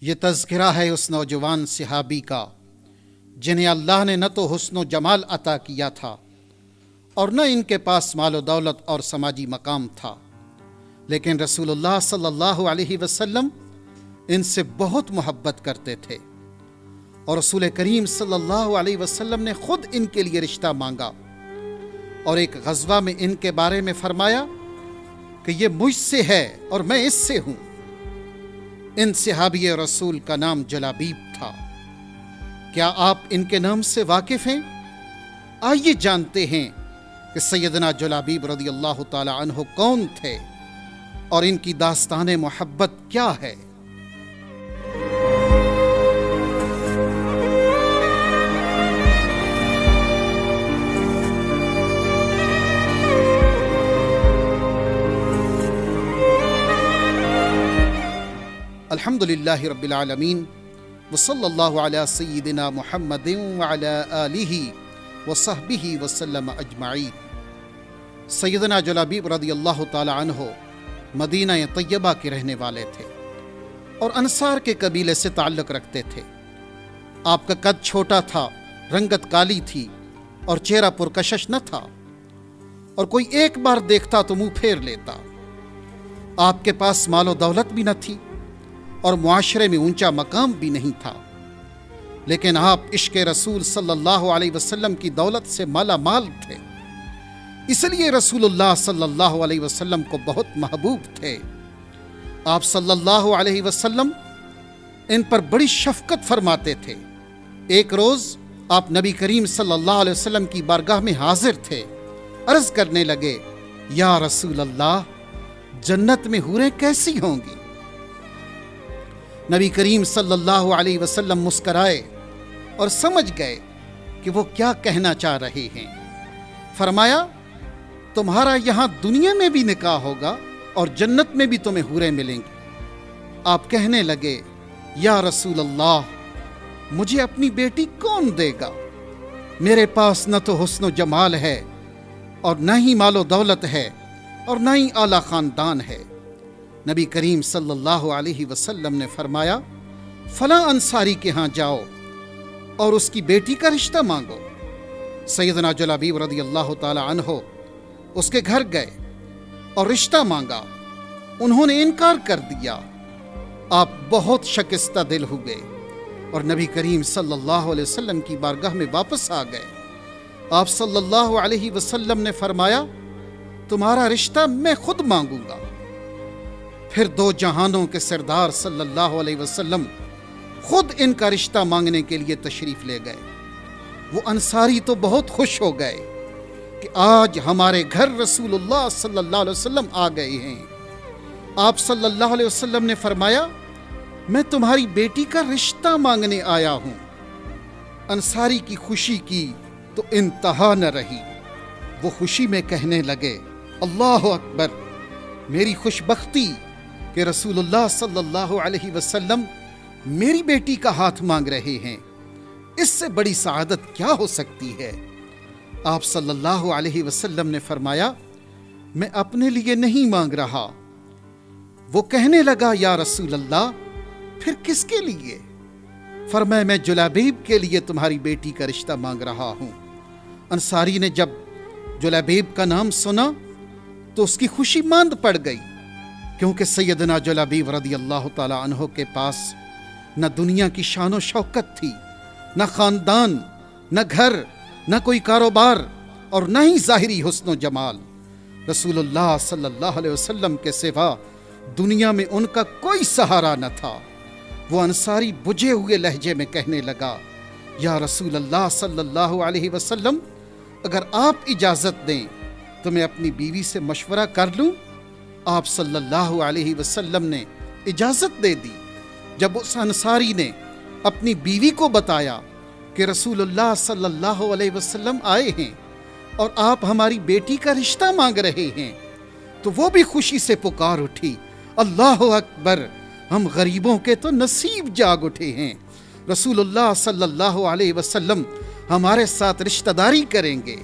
یہ تذکرہ ہے اس نوجوان صحابی کا جنہیں اللہ نے نہ تو حسن و جمال عطا کیا تھا اور نہ ان کے پاس مال و دولت اور سماجی مقام تھا، لیکن رسول اللہ صلی اللہ علیہ وسلم ان سے بہت محبت کرتے تھے اور رسول کریم صلی اللہ علیہ وسلم نے خود ان کے لیے رشتہ مانگا اور ایک غزوہ میں ان کے بارے میں فرمایا کہ یہ مجھ سے ہے اور میں اس سے ہوں۔ ان صحابی رسول کا نام جلابیب تھا۔ کیا آپ ان کے نام سے واقف ہیں؟ آئیے جانتے ہیں کہ سیدنا جلابیب رضی اللہ تعالی عنہ کون تھے اور ان کی داستان محبت کیا ہے۔ الحمدللہ رب العالمین وصلی اللہ علی سیدنا محمد وعلی آلہ وصحبہ وسلم اجمعین۔ سیدنا جلابیب رضی اللہ تعالی عنہ مدینہ طیبہ کے رہنے والے تھے اور انصار کے قبیلے سے تعلق رکھتے تھے۔ آپ کا قد چھوٹا تھا، رنگت کالی تھی اور چہرہ پرکشش نہ تھا، اور کوئی ایک بار دیکھتا تو منہ پھیر لیتا۔ آپ کے پاس مال و دولت بھی نہ تھی اور معاشرے میں اونچا مقام بھی نہیں تھا، لیکن آپ عشق رسول صلی اللہ علیہ وسلم کی دولت سے مالا مال تھے، اس لیے رسول اللہ صلی اللہ علیہ وسلم کو بہت محبوب تھے۔ آپ صلی اللہ علیہ وسلم ان پر بڑی شفقت فرماتے تھے۔ ایک روز آپ نبی کریم صلی اللہ علیہ وسلم کی بارگاہ میں حاضر تھے، عرض کرنے لگے، یا رسول اللہ، جنت میں حوریں کیسی ہوں گی؟ نبی کریم صلی اللہ علیہ وسلم مسکرائے اور سمجھ گئے کہ وہ کیا کہنا چاہ رہے ہیں۔ فرمایا، تمہارا یہاں دنیا میں بھی نکاح ہوگا اور جنت میں بھی تمہیں حوریں ملیں گی۔ آپ کہنے لگے، یا رسول اللہ، مجھے اپنی بیٹی کون دے گا؟ میرے پاس نہ تو حسن و جمال ہے اور نہ ہی مال و دولت ہے اور نہ ہی اعلیٰ خاندان ہے۔ نبی کریم صلی اللہ علیہ وسلم نے فرمایا، فلاں انصاری کے ہاں جاؤ اور اس کی بیٹی کا رشتہ مانگو۔ سیدنا جلابیب رضی اللہ تعالی عنہ اس کے گھر گئے اور رشتہ مانگا۔ انہوں نے انکار کر دیا۔ آپ بہت شکستہ دل ہوئے اور نبی کریم صلی اللہ علیہ وسلم کی بارگاہ میں واپس آ گئے۔ آپ صلی اللہ علیہ وسلم نے فرمایا، تمہارا رشتہ میں خود مانگوں گا۔ پھر دو جہانوں کے سردار صلی اللہ علیہ وسلم خود ان کا رشتہ مانگنے کے لیے تشریف لے گئے۔ وہ انصاری تو بہت خوش ہو گئے کہ آج ہمارے گھر رسول اللہ صلی اللہ علیہ وسلم آ گئے ہیں۔ آپ صلی اللہ علیہ وسلم نے فرمایا، میں تمہاری بیٹی کا رشتہ مانگنے آیا ہوں۔ انصاری کی خوشی کی تو انتہا نہ رہی۔ وہ خوشی میں کہنے لگے، اللہ اکبر، میری خوش بختی کہ رسول اللہ صلی اللہ علیہ وسلم میری بیٹی کا ہاتھ مانگ رہے ہیں، اس سے بڑی سعادت کیا ہو سکتی ہے؟ آپ صلی اللہ علیہ وسلم نے فرمایا، میں اپنے لیے نہیں مانگ رہا۔ وہ کہنے لگا، یا رسول اللہ، پھر کس کے لیے؟ فرمایا، میں جلابیب کے لیے تمہاری بیٹی کا رشتہ مانگ رہا ہوں۔ انصاری نے جب جلابیب کا نام سنا تو اس کی خوشی ماند پڑ گئی، کیونکہ سیدنا جلابیب رضی اللہ تعالی عنہ کے پاس نہ دنیا کی شان و شوکت تھی، نہ خاندان، نہ گھر، نہ کوئی کاروبار اور نہ ہی ظاہری حسن و جمال۔ رسول اللہ صلی اللہ علیہ وسلم کے سوا دنیا میں ان کا کوئی سہارا نہ تھا۔ وہ انصاری بجھے ہوئے لہجے میں کہنے لگا، یا رسول اللہ صلی اللہ علیہ وسلم، اگر آپ اجازت دیں تو میں اپنی بیوی سے مشورہ کر لوں۔ آپ صلی اللہ علیہ وسلم نے اجازت دے دی۔ جب اس انصاری نے اپنی بیوی کو بتایا کہ رسول اللہ صلی اللہ علیہ وسلم آئے ہیں اور آپ ہماری بیٹی کا رشتہ مانگ رہے ہیں، تو وہ بھی خوشی سے پکار اٹھی، اللہ اکبر، ہم غریبوں کے تو نصیب جاگ اٹھے ہیں، رسول اللہ صلی اللہ علیہ وسلم ہمارے ساتھ رشتہ داری کریں گے۔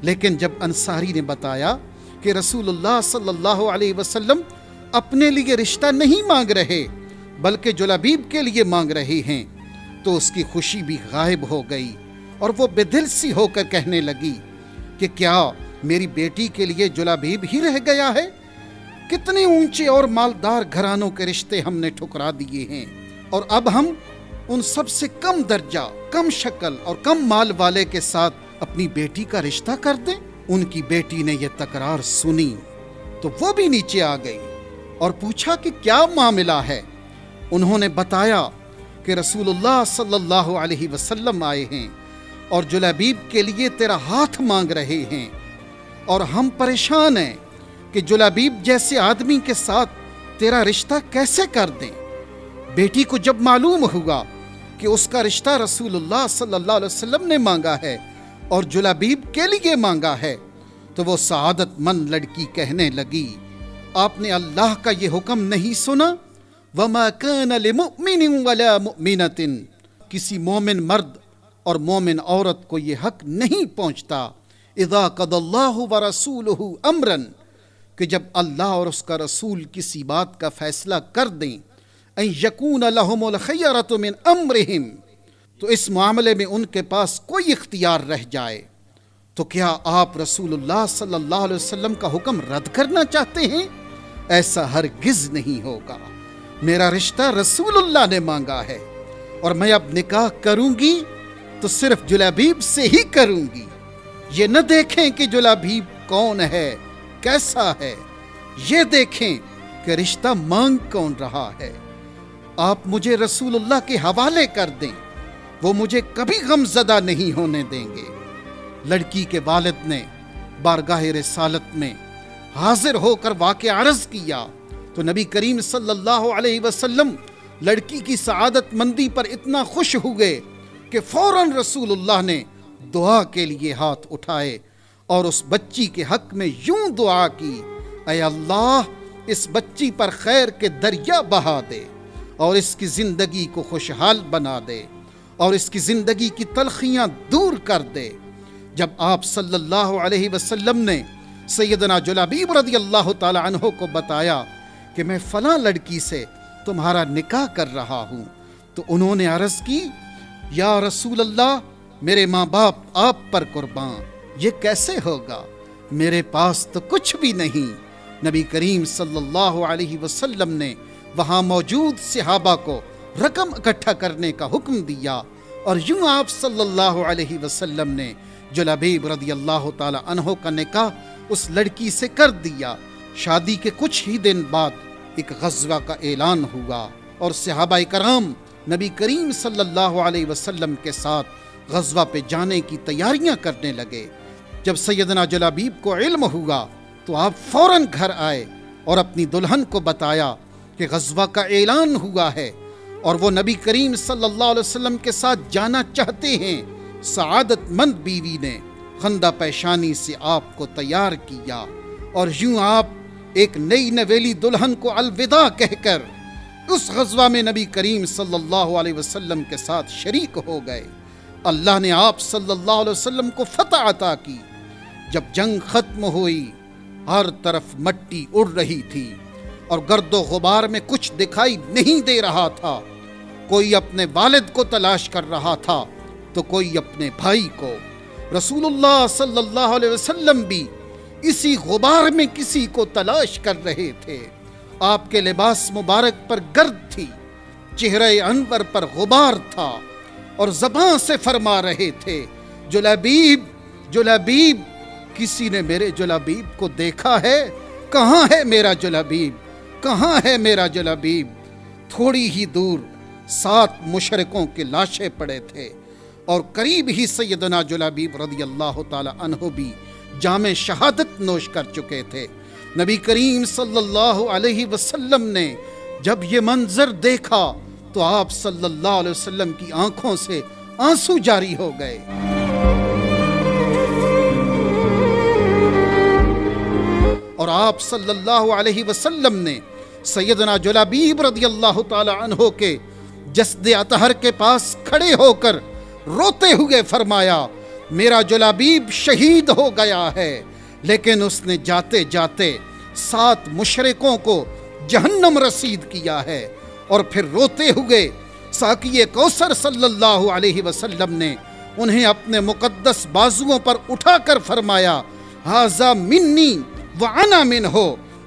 لیکن جب انصاری نے بتایا کہ رسول اللہ صلی اللہ علیہ وسلم اپنے لیے رشتہ نہیں مانگ رہے بلکہ جلابیب کے لیے مانگ رہے ہیں، تو اس کی خوشی بھی غائب ہو گئی اور وہ بے دل سی ہو کر کہنے لگی کہ کیا میری بیٹی کے لیے جلابیب ہی رہ گیا ہے؟ کتنے اونچے اور مالدار گھرانوں کے رشتے ہم نے ٹھکرا دیے ہیں، اور اب ہم ان سب سے کم درجہ، کم شکل اور کم مال والے کے ساتھ اپنی بیٹی کا رشتہ کر دیں؟ ان کی بیٹی نے یہ تکرار سنی تو وہ بھی نیچے آ گئی اور پوچھا کہ کیا معاملہ ہے؟ انہوں نے بتایا کہ رسول اللہ صلی اللہ علیہ وسلم آئے ہیں اور جلابیب کے لیے تیرا ہاتھ مانگ رہے ہیں، اور ہم پریشان ہیں کہ جلابیب جیسے آدمی کے ساتھ تیرا رشتہ کیسے کر دیں۔ بیٹی کو جب معلوم ہوا کہ اس کا رشتہ رسول اللہ صلی اللہ علیہ وسلم نے مانگا ہے اور جلابیب کے لیے مانگا ہے، تو وہ سعادت مند لڑکی کہنے لگی، آپ نے اللہ کا یہ حکم نہیں سنا؟ وَمَا كَانَ لِمُؤْمِنٍ وَلَا مُؤْمِنَةٍ، کسی مومن مرد اور مومن عورت کو یہ حق نہیں پہنچتا، اِذَا قَضَى اللَّهُ وَرَسُولُهُ أَمْرًا، کہ جب اللہ اور اس کا رسول کسی بات کا فیصلہ کر دیں، أَن يَكُونَ لَهُمُ الْخِيَرَةُ مِنْ أَمْرِهِمْ، تو اس معاملے میں ان کے پاس کوئی اختیار رہ جائے، تو کیا آپ رسول اللہ صلی اللہ علیہ وسلم کا حکم رد کرنا چاہتے ہیں؟ ایسا ہرگز نہیں ہوگا، میرا رشتہ رسول اللہ نے مانگا ہے، اور میں اب نکاح کروں گی تو صرف جلابیب سے ہی کروں گی، یہ نہ دیکھیں کہ جلابیب کون ہے، کیسا ہے، یہ دیکھیں کہ رشتہ مانگ کون رہا ہے۔ آپ مجھے رسول اللہ کے حوالے کر دیں، وہ مجھے کبھی غم زدہ نہیں ہونے دیں گے۔ لڑکی کے والد نے بارگاہ رسالت میں حاضر ہو کر واقعہ عرض کیا تو نبی کریم صلی اللہ علیہ وسلم لڑکی کی سعادت مندی پر اتنا خوش ہوئے کہ فوراً رسول اللہ نے دعا کے لیے ہاتھ اٹھائے اور اس بچی کے حق میں یوں دعا کی، اے اللہ اس بچی پر خیر کے دریا بہا دے اور اس کی زندگی کو خوشحال بنا دے اور اس کی زندگی کی تلخیاں دور کر دے۔ جب آپ صلی اللہ علیہ وسلم نے سیدنا جلابیب رضی اللہ تعالی عنہ کو بتایا کہ میں فلاں لڑکی سے تمہارا نکاح کر رہا ہوں، تو انہوں نے عرض کی، یا رسول اللہ میرے ماں باپ آپ پر قربان، یہ کیسے ہوگا؟ میرے پاس تو کچھ بھی نہیں۔ نبی کریم صلی اللہ علیہ وسلم نے وہاں موجود صحابہ کو رقم اکٹھا کرنے کا حکم دیا، اور یوں آپ صلی اللہ علیہ وسلم نے جلابیب رضی اللہ تعالی عنہ کا نکاح اس لڑکی سے کر دیا۔ شادی کے کچھ ہی دن بعد ایک غزوہ کا اعلان ہوا اور صحابہ کرام نبی کریم صلی اللہ علیہ وسلم کے ساتھ غزوہ پہ جانے کی تیاریاں کرنے لگے۔ جب سیدنا جلابیب کو علم ہوا تو آپ فوراً گھر آئے اور اپنی دلہن کو بتایا کہ غزوہ کا اعلان ہوا ہے اور وہ نبی کریم صلی اللہ علیہ وسلم کے ساتھ جانا چاہتے ہیں۔ سعادت مند بیوی نے خندہ پیشانی سے آپ کو تیار کیا اور یوں آپ ایک نئی نویلی دلہن کو الوداع کہہ کر اس غزوہ میں نبی کریم صلی اللہ علیہ وسلم کے ساتھ شریک ہو گئے۔ اللہ نے آپ صلی اللہ علیہ وسلم کو فتح عطا کی۔ جب جنگ ختم ہوئی، ہر طرف مٹی اڑ رہی تھی اور گرد و غبار میں کچھ دکھائی نہیں دے رہا تھا۔ کوئی اپنے والد کو تلاش کر رہا تھا تو کوئی اپنے بھائی کو۔ رسول اللہ صلی اللہ علیہ وسلم بھی اسی غبار میں کسی کو تلاش کر رہے تھے۔ آپ کے لباس مبارک پر گرد تھی، چہرہ انور پر غبار تھا، اور زبان سے فرما رہے تھے، جلابیب جلابیب، کسی نے میرے جلابیب کو دیکھا ہے؟ کہاں ہے میرا جلابیب؟ کہاں ہے میرا جلابیب؟ تھوڑی ہی دور 7 مشرکوں کے لاشیں پڑے تھے اور قریب ہی سیدنا جلابیب رضی اللہ تعالی عنہ بھی جام شہادت نوش کر چکے تھے۔ نبی کریم صلی اللہ علیہ وسلم نے جب یہ منظر دیکھا تو آپ صلی اللہ علیہ وسلم کی آنکھوں سے آنسو جاری ہو گئے۔ اور آپ صلی اللہ علیہ وسلم نے سیدنا جلابیب رضی اللہ تعالی عنہ کے جسد اطہر کے پاس کھڑے ہو کر روتے ہوئے فرمایا، میرا جلابیب شہید ہو گیا ہے، لیکن اس نے جاتے جاتے 7 مشرکوں کو جہنم رسید کیا ہے، اور پھر روتے ہوئے ساقی کوثر صلی اللہ علیہ وسلم نے انہیں اپنے مقدس بازوؤں پر اٹھا کر فرمایا ھذا منی وانا منہ،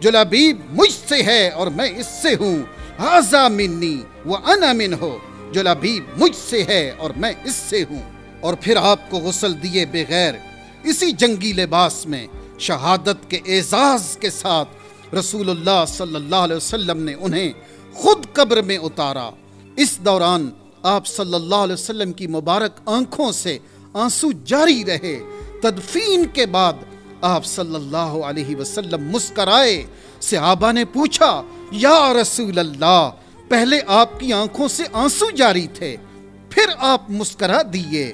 جو لبیب مجھ سے ہے اور میں اس سے ہوں، ھذا منی وانا منہ، جو لبیب مجھ سے ہے اور میں اس سے ہوں۔ اور پھر آپ کو غسل دیے بغیر اسی جنگی لباس میں شہادت کے اعزاز کے ساتھ رسول اللہ صلی اللہ علیہ وسلم نے انہیں خود قبر میں اتارا۔ اس دوران آپ صلی اللہ علیہ وسلم کی مبارک آنکھوں سے آنسو جاری رہے۔ تدفین کے بعد آپ صلی اللہ علیہ وسلم مسکرائے۔ صحابہ نے پوچھا یا رسول اللہ، پہلے آپ کی آنکھوں سے آنسو جاری تھے، پھر آپ مسکرا دیے،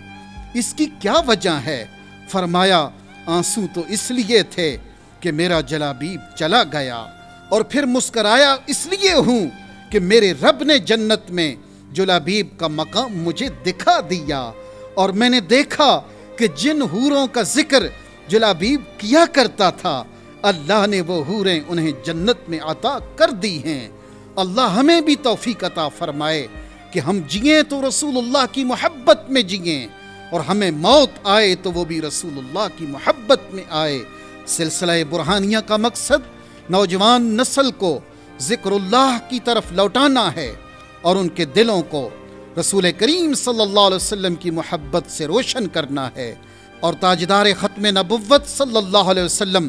اس کی کیا وجہ ہے؟ فرمایا آنسو تو اس لیے تھے کہ میرا جلابیب چلا گیا، اور پھر مسکرایا اس لیے ہوں کہ میرے رب نے جنت میں جلابیب کا مقام مجھے دکھا دیا، اور میں نے دیکھا کہ جن حوروں کا ذکر جلابیب کیا کرتا تھا اللہ نے وہ حوریں انہیں جنت میں عطا کر دی ہیں۔ اللہ ہمیں بھی توفیق عطا فرمائے کہ ہم جئیں تو رسول اللہ کی محبت میں جئیں، اور ہمیں موت آئے تو وہ بھی رسول اللہ کی محبت میں آئے۔ سلسلہ برہانیہ کا مقصد نوجوان نسل کو ذکر اللہ کی طرف لوٹانا ہے اور ان کے دلوں کو رسول کریم صلی اللہ علیہ وسلم کی محبت سے روشن کرنا ہے، اور تاجدار ختم نبوت صلی اللہ علیہ وسلم،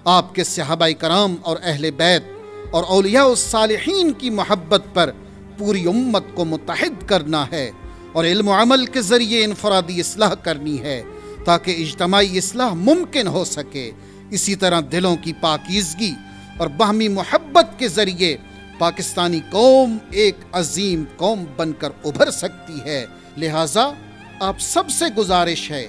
آپ کے صحابہ کرام اور اہل بیت اور اولیاء الصالحین کی محبت پر پوری امت کو متحد کرنا ہے، اور علم و عمل کے ذریعے انفرادی اصلاح کرنی ہے تاکہ اجتماعی اصلاح ممکن ہو سکے۔ اسی طرح دلوں کی پاکیزگی اور باہمی محبت کے ذریعے پاکستانی قوم ایک عظیم قوم بن کر ابھر سکتی ہے۔ لہٰذا آپ سب سے گزارش ہے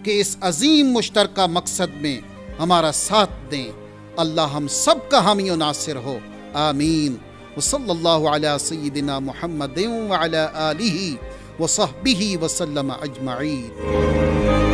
کہ اس عظیم مشترکہ مقصد میں ہمارا ساتھ دیں۔ اللہ ہم سب کا حامی و ناصر ہو، آمین۔ وصلی اللہ علی سیدنا محمد وعلی آلہ وصحبہ وسلم اجمعین۔